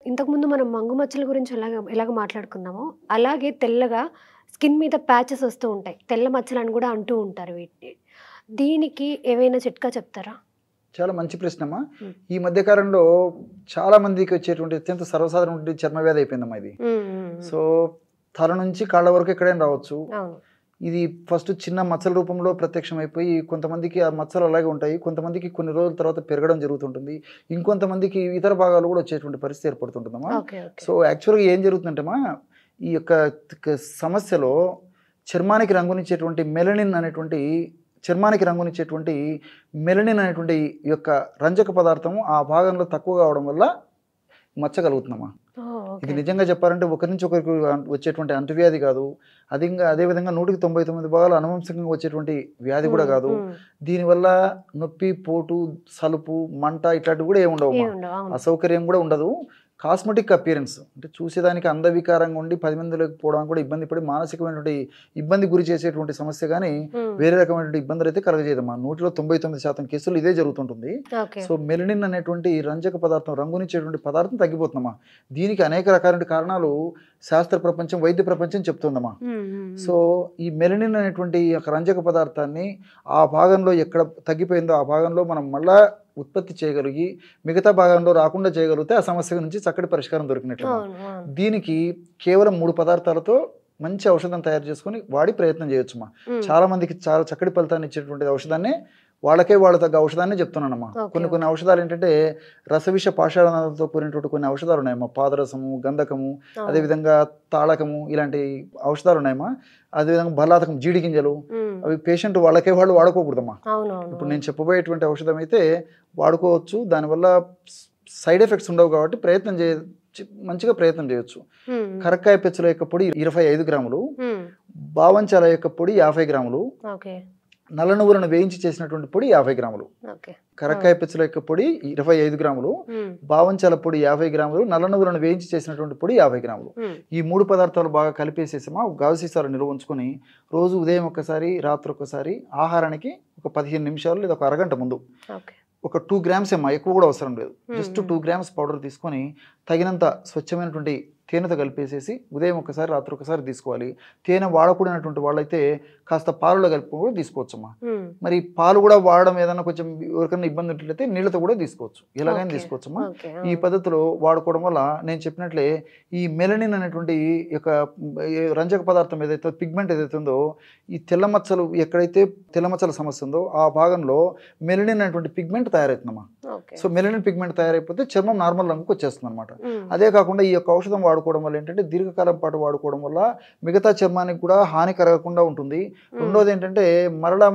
ఇంతకుముందు మనం మంగు మచ్చల గురించి ఎలాగ మాట్లాడుకున్నామో, అలాగే తెల్లగా స్కిన్ మీద ప్యాచెస్ వస్తూ ఉంటాయి. తెల్ల మచ్చలని గూడా అంటూ ఉంటారు వీటిని. దీనికి ఏవైనా చిట్కా చెప్తారా? చాలా మంచి ప్రశ్నమ్మా. హ్మ్. ఈ మధ్య కాలంలో చాలా మందికి వచ్చేటువంటి అత్యంత సర్వసాధారణమైనటువంటి చర్మ వ్యాధి అయిపోయిందమ్మా ఇది. హ్మ్. హ్మ్. హ్మ్. సో, తల నుంచి కాళ్ళ వరకు ఎక్కడైనా రావచ్చు. అవును. ఇది ఫస్ట్ చిన్న మచ్చల రూపంలో ప్రత్యక్షమైపోయి కొంతమందికి ఆ మచ్చలు అలాగే ఉంటాయి. కొంతమందికి కొన్ని రోజుల తర్వాత పెరగడం జరుగుతుంటుంది. ఇంకొంతమందికి ఇతర భాగాలు కూడా వచ్చేటువంటి పరిస్థితి ఏర్పడుతుంటుందమ్మా. ఓకే. ఓకే. సో, యాక్చువల్‌గా ఏం జరుగుతుందంటేమా, ఈ యొక్క సమస్యలో చర్మానికి రంగునిచ్చేటువంటి మెలనిన్ అనేటువంటి ఈ యొక్క రంజక పదార్థం ఆ భాగంలో తక్కువగా అవడం వల్ల మచ్చ కలుగుతుందమ్మా. ఓహ్! ఇది ఓకే. నిజంగా చెప్పాలంటే ఒకరి నుంచి ఒకరికి వచ్చేటువంటి అంటువ్యాధి కాదు. అదేవిధంగా 100కి 99 భాగాలు అనువంశికంగా వచ్చేటువంటి వ్యాధి కూడా హ్మ్. కాదు. హ్మ్. దీనివల్ల నొప్పి, పోటు, సలుపు, మంట ఇట్లాంటివి కూడా ఏముండవమ్మా. ఏముండవు. అవును. అసౌకర్యం కూడా ఉండదు. కాస్మెటిక్ అపియరెన్స్ అంటే చూసేదానికి అందవికారంగా ఉండి 10 మందిలోకి పోవడానికి కూడా ఇబ్బంది పడి మానసికమైనటువంటి ఇబ్బంది గురి చేసేటువంటి సమస్య గానీ హ్మ్. వేరే రకమైనటువంటి ఇబ్బందులైతే కలగజేయదమ్మా. 100లో 99% కేసులు ఇదే జరుగుతుంటుంది. ఓకే. సో, మెలనిన్ అనేటువంటి రంజక పదార్థం, రంగునిచ్చేటువంటి పదార్థం తగ్గిపోతుందమ్మా. దీనికి అనేక రకాలైన కారణాలు శాస్త్ర ప్రపంచం, వైద్య ప్రపంచం చెప్తుందమ్మా. హ్మ్. హ్మ్. సో, ఈ మెలనిన్ అనేటువంటి ఈ యొక్క రంజక పదార్థాన్ని ఆ భాగంలో ఎక్కడ తగ్గిపోయిందో ఆ భాగంలో మనం మళ్ళా ఉత్పత్తి చేయగలిగి మిగతా భాగంలో రాకుండా చేయగలిగితే ఆ సమస్య నుంచి చక్కటి పరిష్కారం దొరికినట్లమ్మా. అవును. అవును. దీనికి కేవలం 3 పదార్థాలతో మంచి ఔషధం తయారు చేసుకొని వాడి ప్రయత్నం చేయొచ్చుమా. హ్మ్. చాలా మందికి చాలా చక్కటి ఫలితాన్ని ఇచ్చేటువంటి ఔషధాన్ని వాళ్ళ తగ్గ ఔషధాన్ని చెప్తున్నానమ్మా. ఓకే. కొన్ని ఓకే. ఔషధాలు ఏంటంటే రసవిష పాషాణాలతో కూడినటువంటి కొన్ని ఔషధాలు ఉన్నాయమ్మా. పాదరసము, గంధకము, అవును. అదేవిధంగా తాళకము ఇలాంటి ఔషధాలు ఉన్నాయమ్మా. అదేవిధంగా బలాతకం, జీడి గింజలు హ్మ్. అవి పేషెంట్ వాళ్ళు వాడుకోకూడదమ్మా. అవునవును. ఇప్పుడు నేను చెప్పబోయేటువంటి ఔషధం అయితే వాడుకోవచ్చు. దానివల్ల సైడ్ ఎఫెక్ట్స్ ఉండవు కాబట్టి మంచిగా ప్రయత్నం చేయొచ్చు. హ్మ్. కరక్కాయ పెచ్చుల యొక్క పొడి 25 గ్రాములు, హ్మ్. బావంచాల యొక్క పొడి 50 గ్రాములు, ఓకే. నల్ల నువ్వులను వేయించి చేసినటువంటి పొడి 50 గ్రాములు. ఓకే. కరక్కాయ పెచ్చుల యొక్క పొడి 25 గ్రాములు, హ్మ్. బావంచాల పొడి 50 గ్రాములు, నల్ల నువ్వులను వేయించి చేసినటువంటి పొడి 50 గ్రాములు. హ్మ్. ఈ 3 పదార్థాలు బాగా కలిపేసేసామా గాజు సీసాలో నిల్వ ఉంచుకొని రోజు ఉదయం ఒకసారి, రాత్రి ఒకసారి ఆహారానికి ఒక 15 నిమిషాలు లేదా ఒక అరగంట ముందు ఓకే. ఒక 2 గ్రామ్స్ ఏమో ఎక్కువ కూడా అవసరం లేదు. జస్ట్ హ్మ్. 2 గ్రామ్స్ పౌడర్ తీసుకొని తగినంత స్వచ్ఛమైనటువంటి తేనెతో కలిపేసేసి ఉదయం ఒకసారి, రాత్రి ఒకసారి తీసుకోవాలి. తేనె వాడకూడనటువంటి వాళ్ళైతే కాస్త పాలలో కలుపుకొని కూడా తీసుకోవచ్చమ్మా. హ్మ్. మరి పాలు కూడా వాడడం ఏదైనా కొంచెం ఎవరికైనా ఇబ్బంది ఉన్నట్లయితే నీళ్ళతో కూడా తీసుకోవచ్చు. ఎలాగైనా ఓకే. తీసుకోవచ్చమ్మా. ఓకే. ఈ పద్ధతిలో వాడుకోవడం వల్ల నేను చెప్పినట్లే ఈ మెలనిన్ అనేటువంటి యొక్క రంజక పదార్థం ఏదైతే పిగ్మెంట్ ఏదైతే ఉందో ఈ తెల్ల మచ్చలు ఎక్కడైతే తెల్ల మచ్చల సమస్య ఉందో ఆ భాగంలో మెలనిన్ అనేటువంటి పిగ్మెంట్ తయారవుతుందమ్మా. ఓకే. సో, మెలనిన్ పిగ్మెంట్ తయారైపోతే చర్మం నార్మల్ రంగుకి వచ్చేస్తుంది అనమాట. హ్మ్. అదే కాకుండా ఈ యొక్క ఔషధం వాడుకోవడం వల్ల ఏంటంటే దీర్ఘకాలం పాటు వాడుకోవడం వల్ల మిగతా చర్మానికి కూడా హాని కలగకుండా ఉంటుంది. రెండోది ఏంటంటే మరలా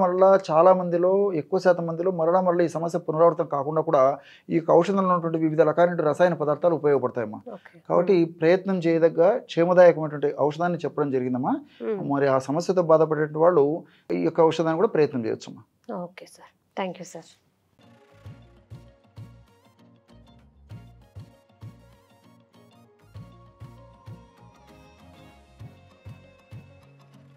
చాలా మందిలో ఎక్కువ శాతం మందిలో మరలా ఈ సమస్య పునరావృతం కాకుండా కూడా ఈ యొక్క ఔషధంలో ఉన్నటువంటి వివిధ రకాలైన రసాయన పదార్థాలు ఉపయోగపడతాయమ్మా. ఓకే. కాబట్టి ప్రయత్నం చేయదగ్గ క్షేమదాయకమైనటువంటి ఔషధాన్ని చెప్పడం జరిగిందమ్మా. హ్మ్. మరి ఆ సమస్యతో బాధపడేటువంటి వాళ్ళు ఈ యొక్క ఔషధాన్ని కూడా ప్రయత్నం చేయొచ్చమ్మా. Okay sir. Thank you sir.